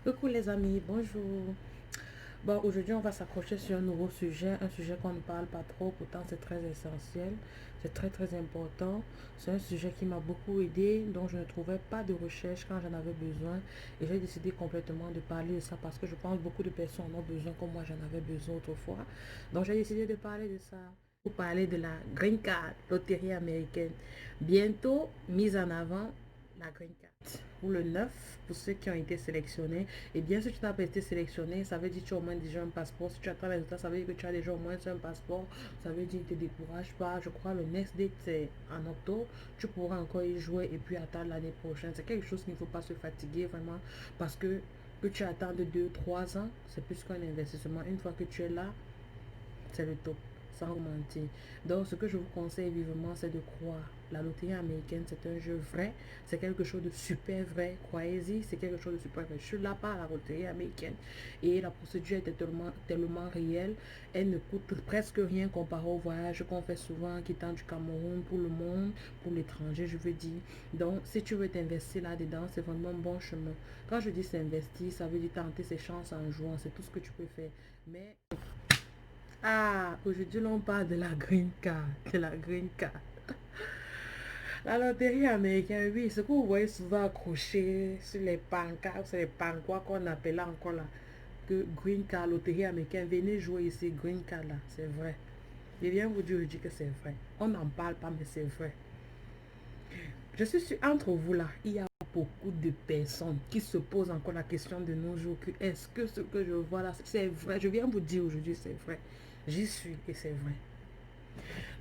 Coucou les amis, bonjour. Bon, aujourd'hui on va s'accrocher sur un nouveau sujet, un sujet qu'on ne parle pas trop, pourtant c'est très essentiel, c'est très très important. C'est un sujet qui m'a beaucoup aidé, dont je ne trouvais pas de recherche quand j'en avais besoin. Et j'ai décidé complètement de parler de ça parce que je pense que beaucoup de personnes en ont besoin comme moi j'en avais besoin autrefois. Donc j'ai décidé de parler de ça. Pour parler de la Green Card, loterie américaine. Bientôt mise en avant la Green Card. Pour le 9, pour ceux qui ont été sélectionnés. Et bien, si tu n'as pas été sélectionné, ça veut dire que tu as au moins déjà un passeport. Si tu attends les résultats, ça veut dire que tu as déjà au moins un passeport. Ça veut dire que ne te décourage pas. Je crois le next date, c'est en octobre. Tu pourras encore y jouer et puis attendre l'année prochaine. C'est quelque chose qu'il ne faut pas se fatiguer vraiment parce que tu attends de 2 3 ans, c'est plus qu'un investissement. Une fois que tu es là, c'est le top, sans mentir. Donc, ce que je vous conseille vivement, c'est de croire. La loterie américaine, c'est un jeu vrai. C'est quelque chose de super vrai. Croyez-y, c'est quelque chose de super vrai. Je suis là par la loterie américaine. Et la procédure était tellement, tellement réelle. Elle ne coûte presque rien comparé au voyage qu'on fait souvent, quittant du Cameroun pour le monde, pour l'étranger, je veux dire. Donc, si tu veux t'investir là-dedans, c'est vraiment un bon chemin. Quand je dis s'investir, ça veut dire tenter ses chances en jouant. C'est tout ce que tu peux faire. Mais aujourd'hui, l'on parle de la green card. De la green card. La loterie américaine, oui, ce que vous voyez souvent accroché sur les pancartes, c'est les pancartes qu'on appelle encore là. Que green card, loterie américaine, venez jouer ici, green card là, c'est vrai. Je viens vous dire aujourd'hui que c'est vrai. On n'en parle pas, mais c'est vrai. Je suis sûr, entre vous là, il y a beaucoup de personnes qui se posent encore la question de nos jours que est-ce que ce que je vois là, c'est vrai. Je viens vous dire aujourd'hui, c'est vrai. J'y suis et c'est vrai.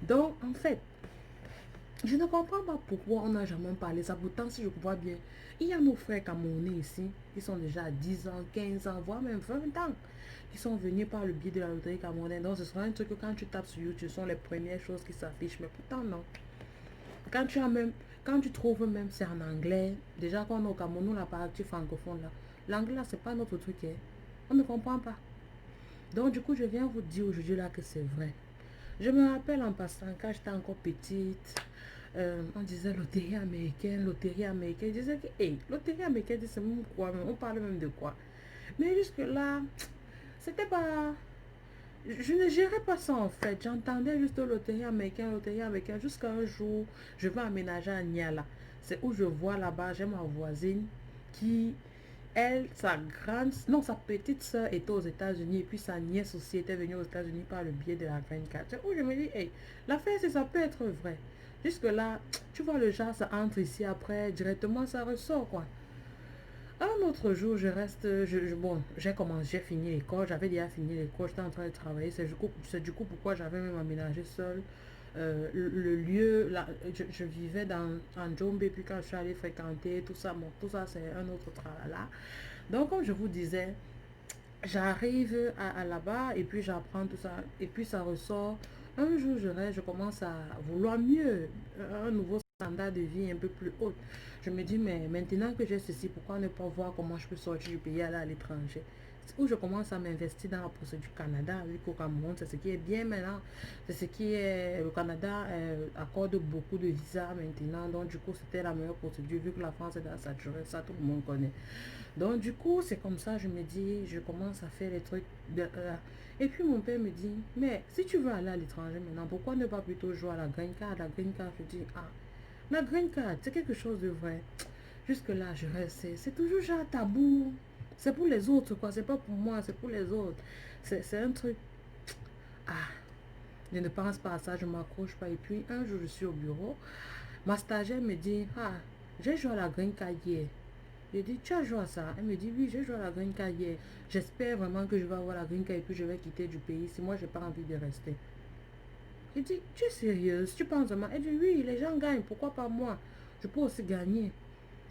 Donc, en fait, je ne comprends pas pourquoi on n'a jamais parlé ça. Pourtant, si je vois bien, il y a nos frères camerounais ici, qui sont déjà à 10 ans, 15 ans, voire même 20 ans, qui sont venus par le biais de la loterie camerounaise. Donc, ce sera un truc que quand tu tapes sur YouTube, ce sont les premières choses qui s'affichent. Mais pourtant, non. Quand tu as même, quand tu trouves même, c'est en anglais. Déjà, quand on est au Cameroun, nous, la partie francophone, là, l'anglais, là, c'est pas notre truc. Hein. On ne comprend pas. Donc, du coup, je viens vous dire aujourd'hui là que c'est vrai. Je me rappelle en passant, quand j'étais encore petite, on disait loterie américaine, loterie américaine. Je disais que, hey, loterie américaine, c'est même quoi, on parle même de quoi. Mais jusque-là, c'était pas. Je ne gérais pas ça en fait. J'entendais juste loterie américaine, jusqu'à un jour, je vais aménager à Niala. C'est où je vois là-bas, j'ai ma voisine qui, elle, sa grande, non, sa petite soeur était aux États-Unis et puis sa nièce aussi était venue aux États-Unis par le biais de la 24. C'est où je me dis, hey, l'affaire, c'est ça peut être vrai. Jusque-là, tu vois le genre, ça entre ici, après, directement, ça ressort, quoi. Un autre jour, je reste, bon, j'ai commencé, j'ai fini l'école, j'avais déjà fini l'école, j'étais en train de travailler, c'est du coup pourquoi j'avais même aménagé seul. Le lieu, là, je vivais en Djombe, puis quand je suis allée fréquenter, tout ça, bon, tout ça c'est un autre travail là. Donc, comme je vous disais, j'arrive à là-bas et puis j'apprends tout ça, et puis ça ressort. Un jour, je reste, je commence à vouloir mieux, un nouveau standard de vie un peu plus haut. Je me dis, mais maintenant que j'ai ceci, pourquoi ne pas voir comment je peux sortir du pays, aller à l'étranger? C'est où je commence à m'investir dans la procédure Canada, vu qu'au Cameroun, c'est ce qui est bien maintenant. C'est ce qui est. Le Canada accorde beaucoup de visas maintenant, donc du coup, c'était la meilleure procédure, vu que la France est dans saturée, ça tout le monde connaît. Donc du coup, c'est comme ça, je me dis, je commence à faire les trucs. Et puis mon père me dit, mais si tu veux aller à l'étranger maintenant, pourquoi ne pas plutôt jouer à la green card? La green card, je dis, ah, la green card, c'est quelque chose de vrai. Jusque-là, je reste, c'est toujours genre tabou. C'est pour les autres, quoi. C'est pas pour moi, c'est pour les autres. C'est un truc. Ah, je ne pense pas à ça, je m'accroche pas. Et puis un jour, je suis au bureau. Ma stagiaire me dit, ah, j'ai joué à la green card hier. Je dis, tu as joué à ça? Elle me dit, oui, j'ai joué à la green card hier. J'espère vraiment que je vais avoir la green card et puis je vais quitter du pays si moi, j'ai pas envie de rester. Je dis, tu es sérieuse? Tu penses vraiment? Elle dit, oui, les gens gagnent, pourquoi pas moi? Je peux aussi gagner.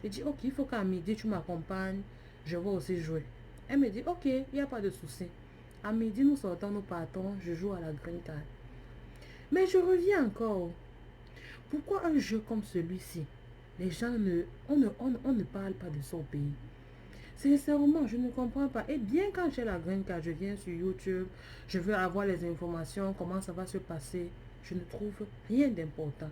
Je dis, ok, il faut qu'à midi, tu m'accompagnes, je vais aussi jouer. Elle me dit, ok, il n'y a pas de souci. À midi, nous sortons, nous partons, je joue à la green card. Mais je reviens encore. Pourquoi un jeu comme celui-ci, les gens ne, on ne parle pas de son pays? Sincèrement, je ne comprends pas. Et bien quand j'ai la graine, quand je viens sur YouTube, je veux avoir les informations, comment ça va se passer, je ne trouve rien d'important.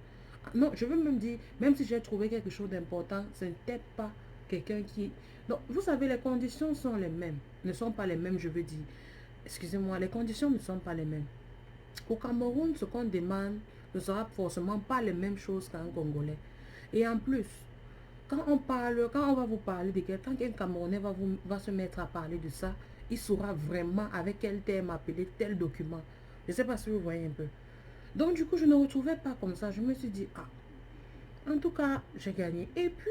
Non, je veux même dire, même si j'ai trouvé quelque chose d'important, ce n'était pas quelqu'un qui... Donc, vous savez, les conditions sont les mêmes. Ne sont pas les mêmes, je veux dire. Excusez-moi, les conditions ne sont pas les mêmes. Au Cameroun, ce qu'on demande ne sera forcément pas les mêmes choses qu'un Congolais. Et en plus, quand on va vous parler de quelqu'un, qu'un Camerounais va se mettre à parler de ça, il saura vraiment avec quel terme appeler tel document. Je ne sais pas si vous voyez un peu. Donc du coup, je ne retrouvais pas comme ça. Je me suis dit, ah, en tout cas, j'ai gagné. Et puis,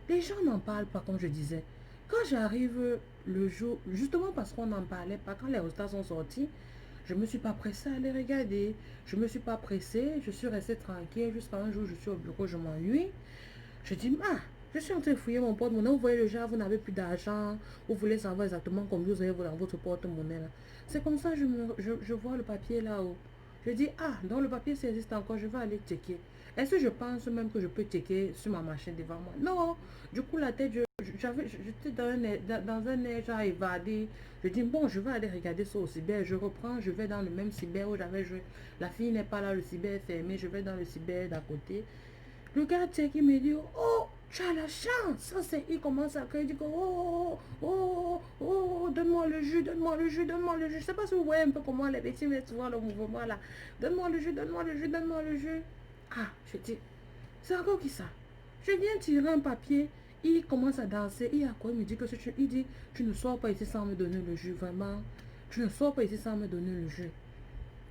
les gens n'en parlent pas, comme je disais. Quand j'arrive le jour, justement parce qu'on n'en parlait pas, quand les résultats sont sortis, je ne me suis pas pressée à les regarder. Je ne me suis pas pressée. Je suis restée tranquille jusqu'à un jour, je suis au bureau, je m'ennuie. Je dis, ah, je suis en train de fouiller mon porte-monnaie. Vous voyez le genre, vous n'avez plus d'argent. Vous voulez savoir exactement combien vous avez dans votre porte-monnaie là. C'est comme ça, je vois le papier là-haut. Je dis, ah, donc le papier, ça existe encore, je vais aller checker. Est-ce que je pense même que je peux checker sur ma machine devant moi? Non. Du coup, la tête, j'étais dans un air genre évadé. Je dis, bon, je vais aller regarder ça au cyber. Je reprends, je vais dans le même cyber où j'avais joué. La fille n'est pas là, le cyber est fermé. Je vais dans le cyber d'à côté. Le gars qui me dit, oh, tu as la chance. Ça, c'est, il commence à crier, il dit, oh, oh, oh, oh, donne-moi le jus, donne-moi le jus, donne-moi le jus. Je ne sais pas si vous voyez un peu comment les petits mettent souvent le mouvement là. Donne-moi le jus, donne-moi le jus, donne-moi le jus. Ah, je dis, c'est encore qui ça? Je viens tirer un papier, il commence à danser, il a quoi? Il me dit que il dit, tu ne sors pas ici sans me donner le jus, vraiment. Tu ne sors pas ici sans me donner le jus.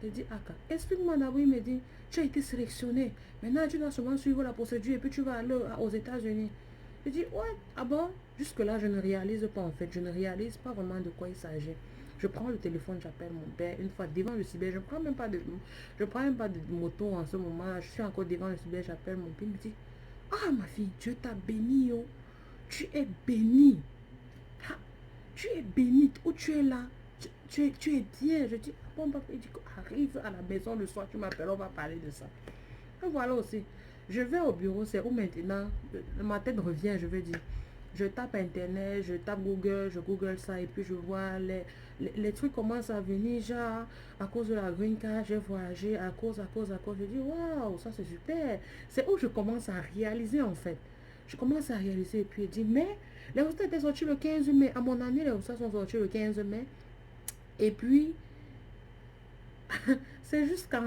Je dis, Aka, explique-moi d'abord. Il me dit, tu as été sélectionné. Maintenant, tu dois seulement suivre la procédure et puis tu vas aller aux États-Unis. Je dis, ouais, ah bon? Jusque-là, je ne réalise pas en fait. Je ne réalise pas vraiment de quoi il s'agit. Je prends le téléphone, j'appelle mon père. Une fois devant le cyber, je prends même pas de moto en ce moment. Je suis encore devant le cyber, j'appelle mon père. Il me dit, ah ma fille, Dieu t'a béni, oh. Tu es bénie. Ah, tu es bénie. Où tu es là? Tu es bien. Je dis, ah bon, papa, il dit, arrive à la maison le soir, tu m'appelles, on va parler de ça. Et voilà aussi. Je vais au bureau, c'est où maintenant, ma tête revient, je veux dire. Je tape Internet, je tape Google, je Google ça et puis je vois les trucs commencent à venir, genre, à cause de la green card, j'ai voyagé, à cause. Je dis, waouh, ça c'est super. C'est où je commence à réaliser en fait. Je commence à réaliser et puis je dis, mais les résultats étaient sortis le 15 mai. À mon année, les résultats sont sortis le 15 mai. Et puis, c'est jusqu'en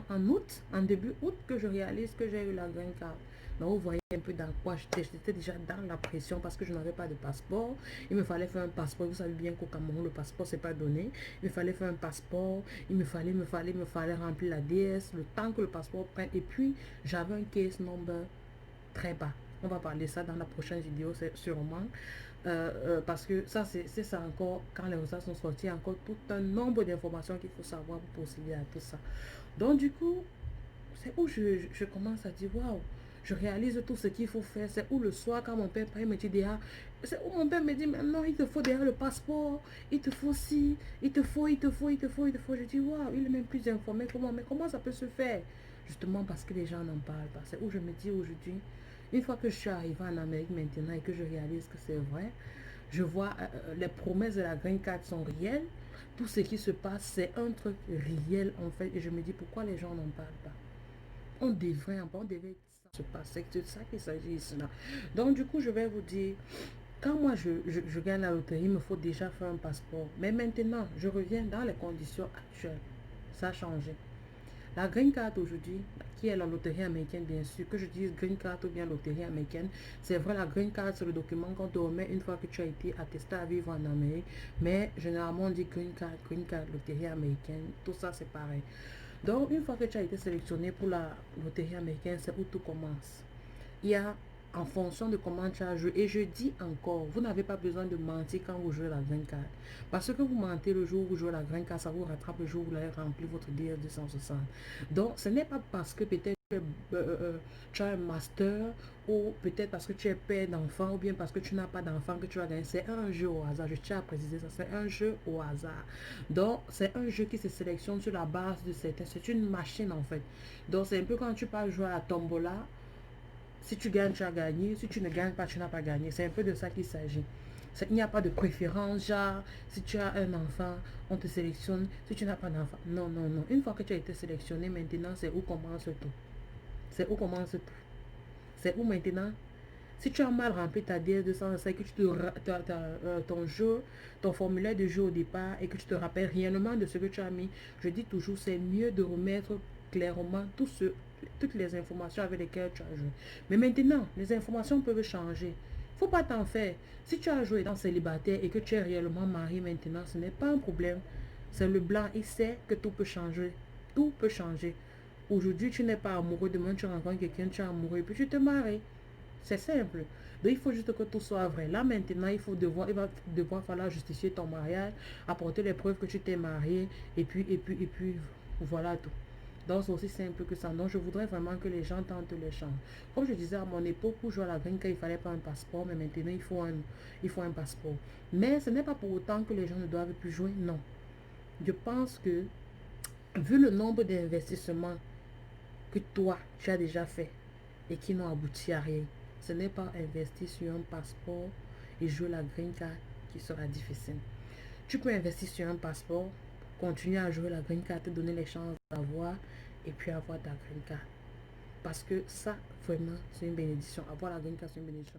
en août, en début août, que je réalise que j'ai eu la green card. Donc, vous voyez un peu dans quoi j'étais. J'étais déjà dans la pression parce que je n'avais pas de passeport. Il me fallait faire un passeport. Vous savez bien qu'au Cameroun, le passeport, c'est pas donné. Il me fallait faire un passeport. Il me fallait remplir la DS, le temps que le passeport prenne. Et puis, j'avais un case number très bas. On va parler de ça dans la prochaine vidéo, c'est sûrement. Parce que ça, c'est ça encore, quand les résultats sont sortis, encore tout un nombre d'informations qu'il faut savoir pour procéder à tout ça. Donc, du coup, c'est où je commence à dire, waouh, je réalise tout ce qu'il faut faire. C'est où le soir, quand mon père me dit, déjà, c'est où mon père me dit, maintenant, il te faut déjà le passeport, il te faut ci, il te faut. Je dis, waouh, il est même plus informé que moi, mais comment ça peut se faire? Justement parce que les gens n'en parlent pas. C'est où je me dis aujourd'hui, une fois que je suis arrivée en Amérique maintenant et que je réalise que c'est vrai, je vois les promesses de la green card sont réelles. Tout ce qui se passe, c'est un truc réel en fait. Et je me dis pourquoi les gens n'en parlent pas. On devait se passer. C'est de ça qu'il s'agit ici là. Donc du coup, je vais vous dire, quand moi je gagne la loterie, il me faut déjà faire un passeport. Mais maintenant, je reviens dans les conditions actuelles. Ça a changé. La green card aujourd'hui, qui est la loterie américaine, bien sûr, que je dise green card ou bien loterie américaine, c'est vrai, la green card, c'est le document qu'on te remet une fois que tu as été attesté à vivre en Amérique. Mais généralement, on dit green card, loterie américaine, tout ça, c'est pareil. Donc, une fois que tu as été sélectionné pour la loterie américaine, c'est où tout commence. Il y a en fonction de comment tu as joué. Et je dis encore, vous n'avez pas besoin de mentir quand vous jouez la green card. Parce que vous mentez le jour où vous jouez la green card, ça vous rattrape le jour où vous avez rempli votre DS 260. Donc, ce n'est pas parce que peut-être tu as un master ou peut-être parce que tu es père d'enfant ou bien parce que tu n'as pas d'enfant que tu vas gagner. C'est un jeu au hasard. Je tiens à préciser ça. C'est un jeu au hasard. Donc, c'est un jeu qui se sélectionne sur la base de certains. C'est une machine en fait. Donc, c'est un peu quand tu pars jouer à la tombola. Si tu gagnes, tu as gagné. Si tu ne gagnes pas, tu n'as pas gagné. C'est un peu de ça qu'il s'agit. Il n'y a pas de préférence, genre, si tu as un enfant, on te sélectionne. Si tu n'as pas d'enfant, non, non, non. Une fois que tu as été sélectionné, maintenant, c'est où commence tout. C'est où commence tout. C'est où maintenant? Si tu as mal rempli ta DS-225, que tu ton formulaire de jeu au départ et que tu te rappelles réellement de ce que tu as mis, je dis toujours, c'est mieux de remettre clairement toutes les informations avec lesquelles tu as joué. Mais maintenant, les informations peuvent changer. Faut pas t'en faire. Si tu as joué dans célibataire et que tu es réellement marié maintenant, ce n'est pas un problème. C'est le blanc. Il sait que tout peut changer. Tout peut changer. Aujourd'hui, tu n'es pas amoureux. Demain, tu rencontres quelqu'un, tu es amoureux et puis tu te maries. C'est simple. Donc, il faut juste que tout soit vrai. Là, maintenant, il va devoir falloir justifier ton mariage, apporter les preuves que tu t'es marié et puis, voilà tout. Donc, c'est aussi simple que ça. Donc, je voudrais vraiment que les gens tentent les chances. Comme je disais à mon époque, pour jouer à la green card, il fallait pas un passeport, mais maintenant, il faut un passeport. Mais ce n'est pas pour autant que les gens ne doivent plus jouer, non. Je pense que, vu le nombre d'investissements que toi, tu as déjà fait et qui n'ont abouti à rien, ce n'est pas investir sur un passeport et jouer la green card qui sera difficile. Tu peux investir sur un passeport, continuer à jouer la green card, te donner les chances d'avoir et puis avoir ta green card. Parce que ça, vraiment, c'est une bénédiction. Avoir la green card, c'est une bénédiction.